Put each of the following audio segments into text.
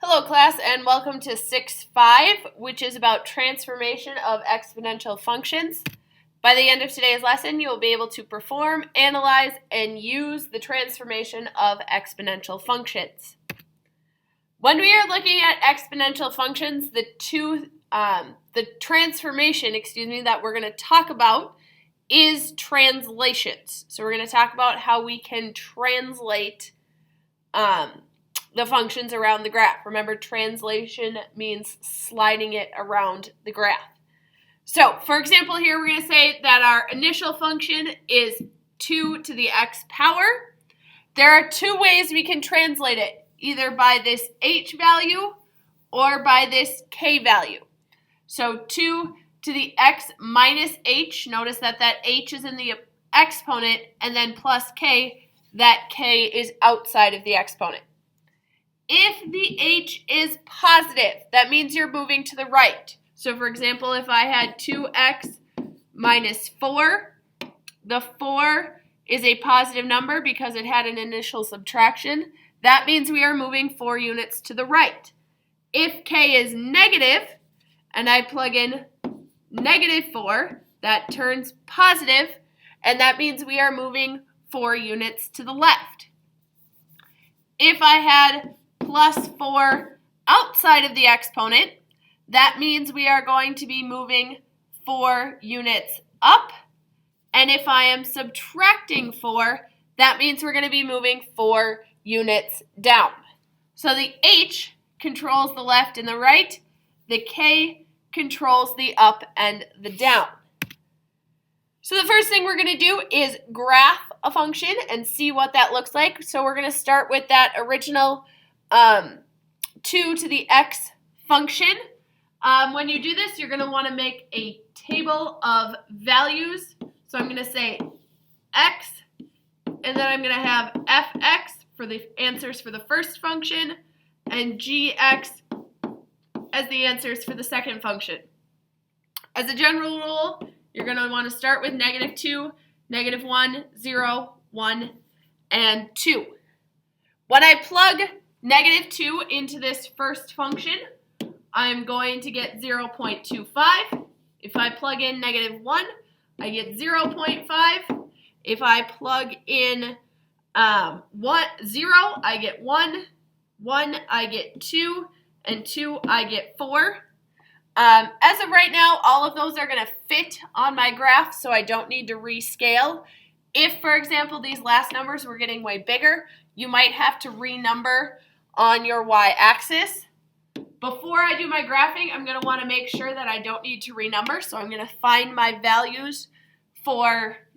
Hello class and welcome to 6.5, which is about transformation of exponential functions. By the end of today's lesson, you will be able to perform, analyze, and use the transformation of exponential functions. When we are looking at exponential functions, the transformation that we're going to talk about is translations. So we're going to talk about how we can translate the functions around the graph. Remember, translation means sliding it around the graph. So, for example, here we're going to say that our initial function is 2 to the x power. There are two ways we can translate it, either by this h value or by this k value. So 2 to the x minus h, notice that h is in the exponent, and then plus k, that k is outside of the exponent. If the h is positive, that means you're moving to the right. So for example, if I had 2x minus 4, the 4 is a positive number because it had an initial subtraction. That means we are moving 4 units to the right. If k is negative, and I plug in negative 4, that turns positive, and that means we are moving 4 units to the left. If I had plus 4 outside of the exponent, that means we are going to be moving 4 units up. And if I am subtracting 4, that means we're going to be moving 4 units down. So the h controls the left and the right. The k controls the up and the down. So the first thing we're going to do is graph a function and see what that looks like. So we're going to start with that original 2 to the x function. When you do this, you're going to want to make a table of values. So I'm going to say x, and then I'm going to have fx for the answers for the first function, and gx as the answers for the second function. As a general rule, you're going to want to start with -2, -1, 0, 1, and 2. When I plug -2 into this first function, I'm going to get 0.25. If I plug in -1, I get 0.5. If I plug in 0, I get 1. 1, I get 2. And 2, I get 4. As of right now, all of those are going to fit on my graph, so I don't need to rescale. If, for example, these last numbers were getting way bigger, you might have to renumber on your y-axis. Before I do my graphing, I'm going to want to make sure that I don't need to renumber, so I'm going to find my values for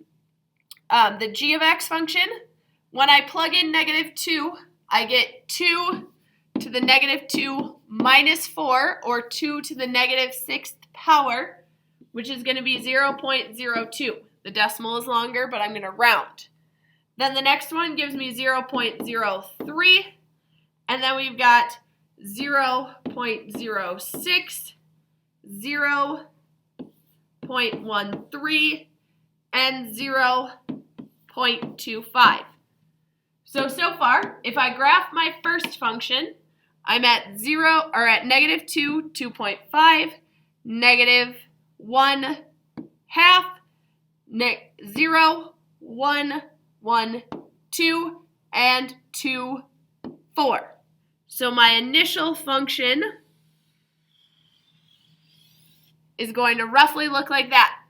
the g of x function. When I plug in -2, I get 2 to the -2 minus 4, or 2 to the -6th power, which is going to be 0.02. The decimal is longer, but I'm going to round. Then the next one gives me 0.03, and then we've got 0.06, 0.13, and 0.25. So far, if I graph my first function, I'm at -2, 2.5, -1, half, 0, 1, 1, 2, and 2, 4. So my initial function is going to roughly look like that.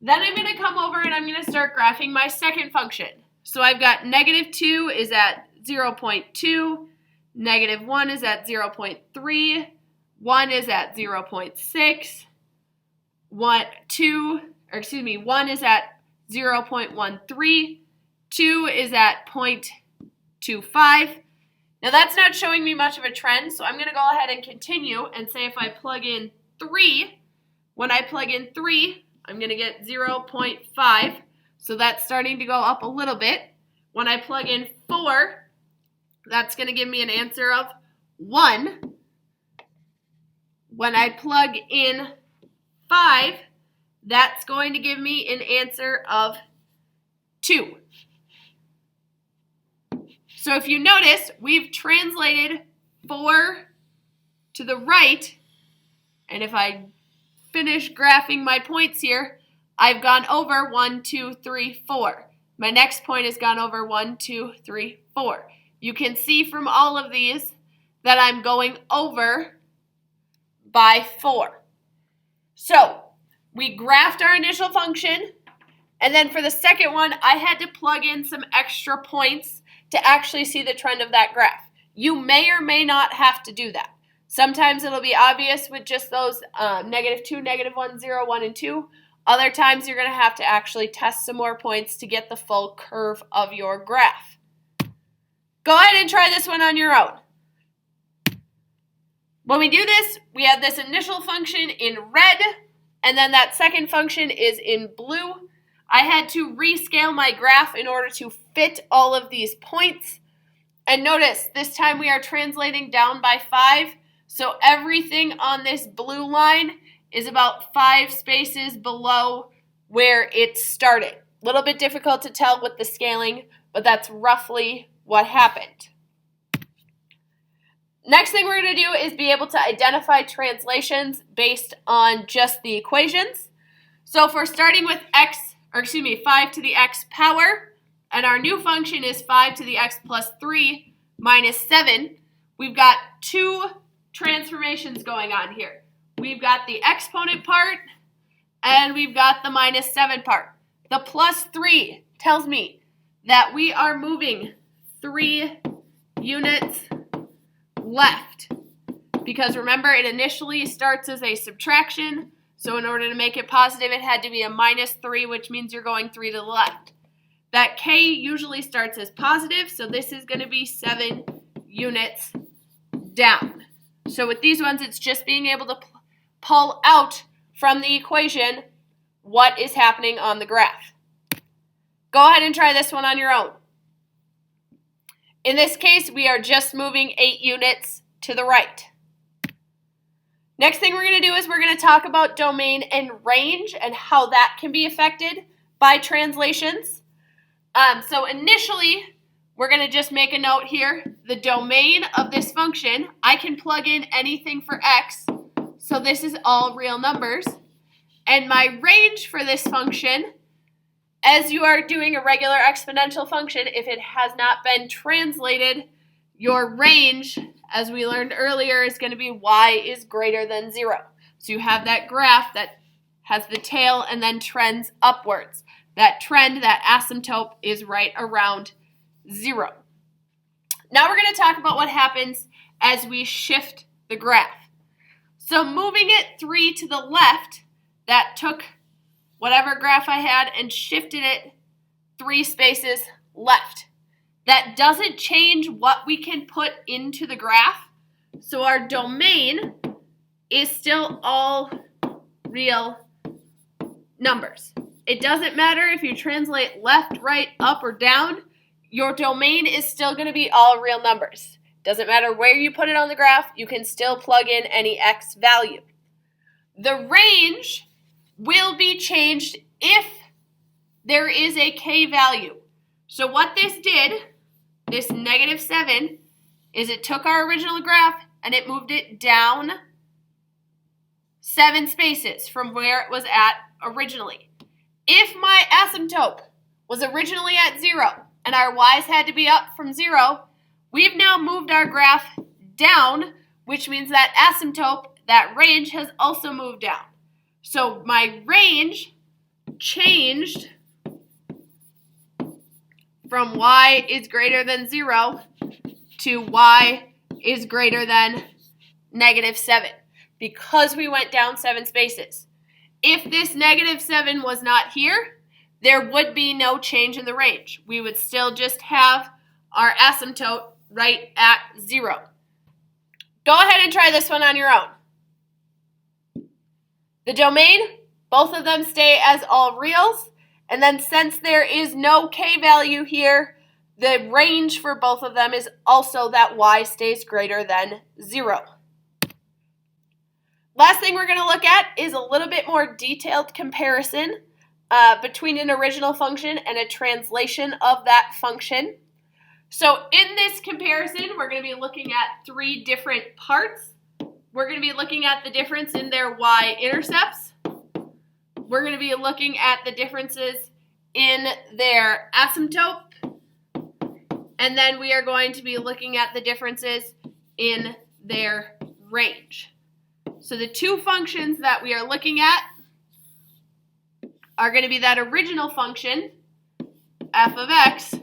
Then I'm going to come over and I'm going to start graphing my second function. So I've got -2 is at 0.2, -1 is at 0.3, 1 is at 0.6, 1 is at 0.13, 2 is at 0.25. Now that's not showing me much of a trend, so I'm going to go ahead and continue and say if I plug in 3, when I plug in 3, I'm going to get 0.5. So that's starting to go up a little bit. When I plug in 4, that's going to give me an answer of 1. When I plug in 5, that's going to give me an answer of 2. So if you notice, we've translated 4 to the right, and if I finish graphing my points here, I've gone over 1, 2, 3, 4. My next point has gone over 1, 2, 3, 4. You can see from all of these that I'm going over by 4. So we graphed our initial function, and then for the second one, I had to plug in some extra points to actually see the trend of that graph. You may or may not have to do that. Sometimes it'll be obvious with just those -2, -1, 0, 1, and 2. Other times you're going to have to actually test some more points to get the full curve of your graph. Go ahead and try this one on your own. When we do this, we have this initial function in red, and then that second function is in blue. I had to rescale my graph in order to fit all of these points. And notice, this time we are translating down by 5, so everything on this blue line is about 5 spaces below where it started. A little bit difficult to tell with the scaling, but that's roughly what happened. Next thing we're going to do is be able to identify translations based on just the equations. So if we're starting with 5 to the x power, and our new function is 5 to the x plus 3 minus 7, we've got 2 transformations going on here. We've got the exponent part, and we've got the minus 7 part. The plus 3 tells me that we are moving 3 units left, because remember, it initially starts as a subtraction, so in order to make it positive, it had to be a minus 3, which means you're going 3 to the left. That k usually starts as positive, so this is going to be 7 units down. So with these ones, it's just being able to pull out from the equation what is happening on the graph. Go ahead and try this one on your own. In this case, we are just moving 8 units to the right. Next thing we're going to do is we're going to talk about domain and range and how that can be affected by translations. So initially, we're going to just make a note here. The domain of this function, I can plug in anything for x, so this is all real numbers. And my range for this function, as you are doing a regular exponential function, if it has not been translated, your range, as we learned earlier, is going to be y is greater than 0. So you have that graph that has the tail and then trends upwards. That trend, that asymptote, is right around 0. Now we're going to talk about what happens as we shift the graph. So moving it 3 to the left, that took whatever graph I had and shifted it 3 spaces left. That doesn't change what we can put into the graph. So our domain is still all real numbers. It doesn't matter if you translate left, right, up, or down. Your domain is still going to be all real numbers. Doesn't matter where you put it on the graph, you can still plug in any x value. The range will be changed if there is a k value. So what this did, this -7, is it took our original graph and it moved it down 7 spaces from where it was at originally. If my asymptote was originally at 0 and our y's had to be up from 0, we've now moved our graph down, which means that asymptote, that range, has also moved down. So my range changed from y is greater than 0 to y is greater than -7 because we went down 7 spaces. If this -7 was not here, there would be no change in the range. We would still just have our asymptote right at 0. Go ahead and try this one on your own. The domain, both of them stay as all reals, and then since there is no k value here, the range for both of them is also that y stays greater than 0. Last thing we're going to look at is a little bit more detailed comparison between an original function and a translation of that function. So in this comparison, we're going to be looking at three different parts. We're going to be looking at the difference in their y-intercepts. We're going to be looking at the differences in their asymptote. And then we are going to be looking at the differences in their range. So the two functions that we are looking at are going to be that original function, f of x,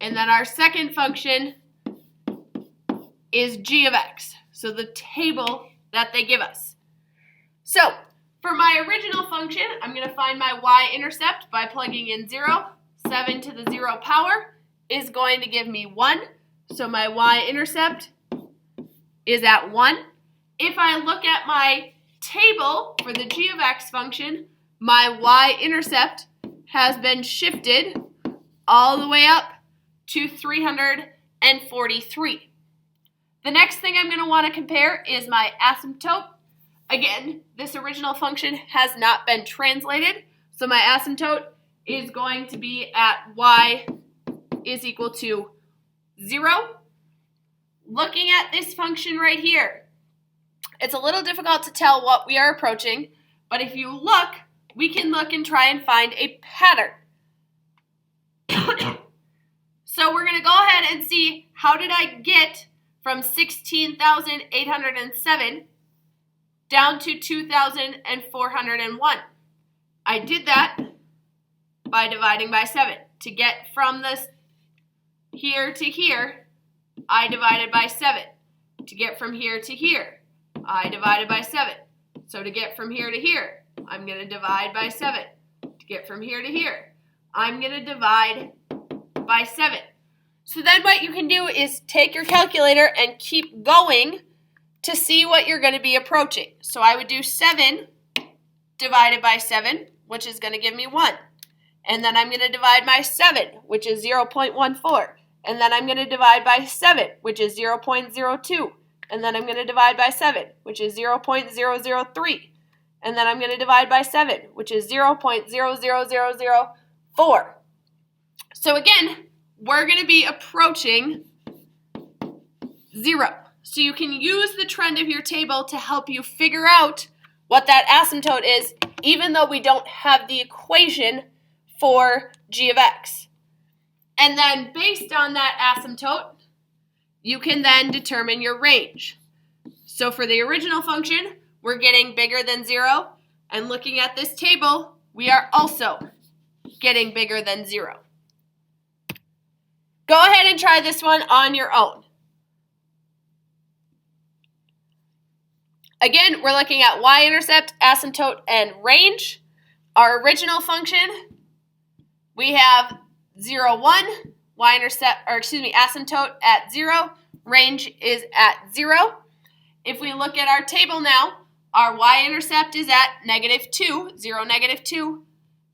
and then our second function is g of x. So the table that they give us. So for my original function, I'm going to find my y-intercept by plugging in 0. 7 to the 0 power is going to give me 1. So my y-intercept is at 1. If I look at my table for the g of x function, my y-intercept has been shifted all the way up to 343. The next thing I'm going to want to compare is my asymptote. Again, this original function has not been translated, so my asymptote is going to be at y is equal to 0. Looking at this function right here, it's a little difficult to tell what we are approaching, but if you look, we can look and try and find a pattern. So we're going to go ahead and see how did I get from 16,807 down to 2,401. I did that by dividing by 7. To get from this here to here, I divided by 7. To get from here to here, I divided by 7. So to get from here to here, I'm going to divide by 7. To get from here to here, I'm going to divide by 7. So then what you can do is take your calculator and keep going to see what you're going to be approaching. So I would do 7 divided by 7, which is going to give me 1. And then I'm going to divide by 7, which is 0.14. And then I'm going to divide by 7, which is 0.02. And then I'm going to divide by 7, which is 0.0003. And then I'm going to divide by 7, which is 0.00004. So again, we're going to be approaching 0. So you can use the trend of your table to help you figure out what that asymptote is, even though we don't have the equation for g of x. And then based on that asymptote, you can then determine your range. So for the original function, we're getting bigger than 0. And looking at this table, we are also getting bigger than 0. Go ahead and try this one on your own. Again, we're looking at y-intercept, asymptote, and range. Our original function, we have 0, 1, asymptote at 0, range is at 0. If we look at our table now, our y-intercept is at -2, 0, -2.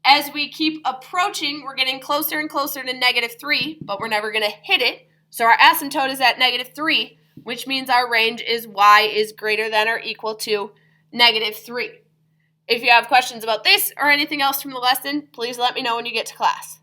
As we keep approaching, we're getting closer and closer to -3, but we're never going to hit it. So our asymptote is at -3, which means our range is y is greater than or equal to -3. If you have questions about this or anything else from the lesson, please let me know when you get to class.